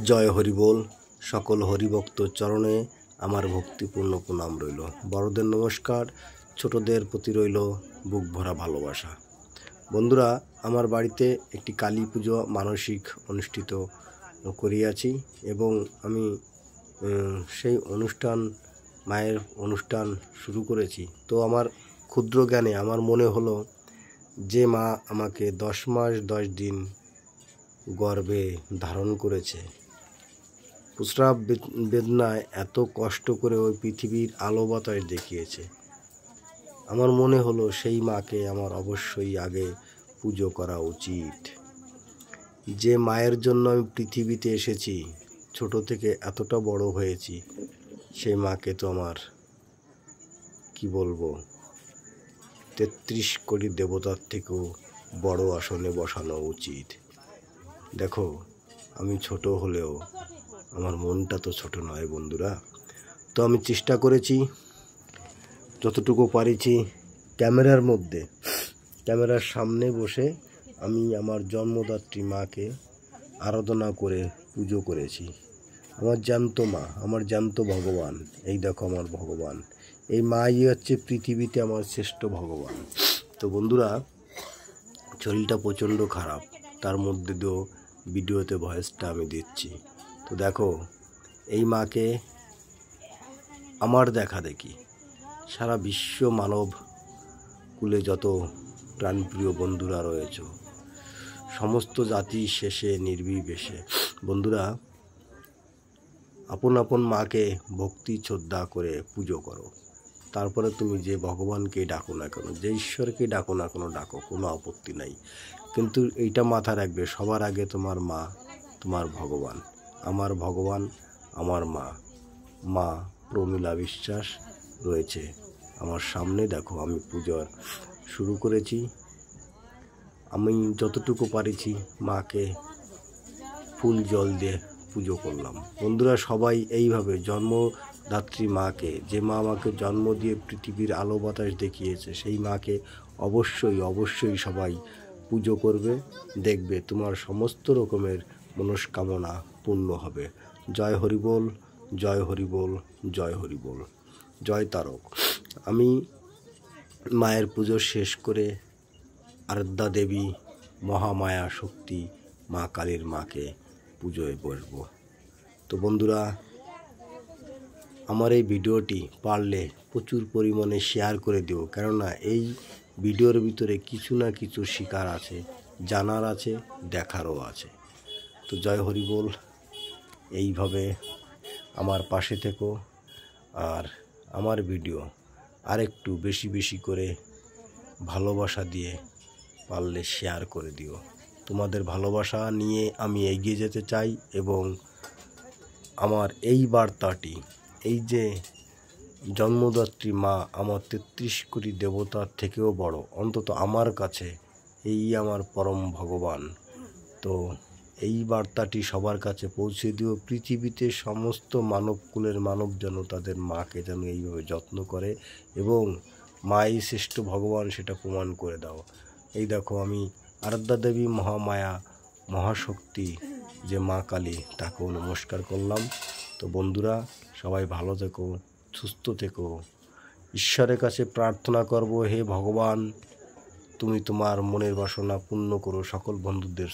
জয় হরিবোল। সকল হরিভক্ত চরণে আমার ভক্তিপূর্ণ প্রণাম রইল। বড়দের নমস্কার, ছোটদের প্রতি রইল বুক ভরা ভালোবাসা। বন্ধুরা, আমার বাড়িতে একটি কালী পুজো মানসিক অনুষ্ঠিত করিয়াছি এবং আমি সেই মায়ের অনুষ্ঠান শুরু করেছি। তো আমার ক্ষুদ্র জ্ঞানে আমার মনে হলো যে মা আমাকে 10 মাস 10 দিন গর্ভে ধারণ করেছে, প্রস্রাব বেদনায় এত কষ্ট করে ওই পৃথিবীর আলো বাতাস দেখিয়েছে, আমার মনে হলো সেই মাকে আমার অবশ্যই আগে পুজো করা উচিত। যে মায়ের জন্য আমি পৃথিবীতে এসেছি, ছোট থেকে এতটা বড় হয়েছি, সেই মাকে তো আমার কি বলবো, 33 কোটি দেবতার থেকেও বড় আসনে বসানো উচিত। দেখো, আমি ছোট হলেও আমার মনটা তো ছোট নয় বন্ধুরা। তো আমি চেষ্টা করেছি যতটুকু পারিছি, ক্যামেরার সামনে বসে আমি আমার জন্মদাত্রী মাকে আরাধনা করে পুজো করেছি। আমার জ্যান্ত মা, আমার জ্যান্ত ভগবান। এই দেখো আমার ভগবান, এই মাই হচ্ছে পৃথিবীতে আমার শ্রেষ্ঠ ভগবান। তো বন্ধুরা, শরীরটা প্রচণ্ড খারাপ, তার মধ্যে দিয়েও ভিডিওতে ভয়েসটা আমি দিচ্ছি। তো দেখো, এই মাকে আমার দেখা দেখি সারা বিশ্ব মানব কুলে যত প্রাণপ্রিয় বন্ধুরা রয়েছে, সমস্ত জাতি শেষে নির্বিশেষে বন্ধুরা, আপন আপন মাকে ভক্তি শ্রদ্ধা করে পুজো করো। তারপরে তুমি যে ভগবানকে ডাকো না কেন, যে ঈশ্বরকে ডাকো না কেন, ডাকো, কোনো আপত্তি নাই। কিন্তু এইটা মাথা রাখবে, সবার আগে তোমার মা, তোমার ভগবান। আমার ভগবান আমার মা প্রমীলা বিশ্বাস রয়েছে আমার সামনে। দেখো, আমি পুজোর শুরু করেছি। আমি যতটুকু পারিছি মাকে ফুল জল দিয়ে পুজো করলাম। বন্ধুরা, সবাই এইভাবে জন্মদাত্রী মাকে, যে মা আমাকে জন্ম দিয়ে পৃথিবীর আলো বাতাস দেখিয়েছে, সেই মাকে অবশ্যই সবাই পুজো করবে। দেখবে তোমার সমস্ত রকমের মনস্কামনা পূর্ণ হবে। জয় হরিবোল, জয় হরিবোল, জয় হরিবোল, জয় তারক। আমি মায়ের পুজো শেষ করে আরাধ্যা দেবী মহামায়া শক্তি মা কালীর মাকে পুজোয় বসবো। তো বন্ধুরা, আমার এই ভিডিওটি পারলে প্রচুর পরিমাণে শেয়ার করে দিও, কেননা এই ভিডিওর ভিতরে কিছু না কিছু শিকার আছে, জানার আছে, দেখারও আছে। তো জয় হরিবোল। এইভাবে আমার পাশে থেকো, আর আমার ভিডিও আরেকটু বেশি করে ভালোবাসা দিয়ে পারলে শেয়ার করে দিও। তোমাদের ভালোবাসা নিয়ে আমি এগিয়ে যেতে চাই এবং আমার এই বার্তাটি, এই যে জন্মদাত্রী মা আমার 33 কোটি দেবতার থেকেও বড়, অন্তত আমার কাছে এই আমার পরম ভগবান। তো এই বার্তাটি সবার কাছে পৌঁছে দিও। পৃথিবীতে সমস্ত মানবকুলের মানব যেন তাদের মাকে যেন এইভাবে যত্ন করে এবং মাই শ্রেষ্ঠ ভগবান, সেটা প্রমাণ করে দাও। এই দেখো, আমি আরাধ্যা দেবী মহামায়া মহাশক্তি যে মা কালী, তাকেও নমস্কার করলাম। তো বন্ধুরা, সবাই ভালো থেকো, সুস্থ থেকো। ঈশ্বরের কাছে প্রার্থনা করব, হে ভগবান, তুমি তোমার মনের বাসনা পূর্ণ করো সকল বন্ধুদের।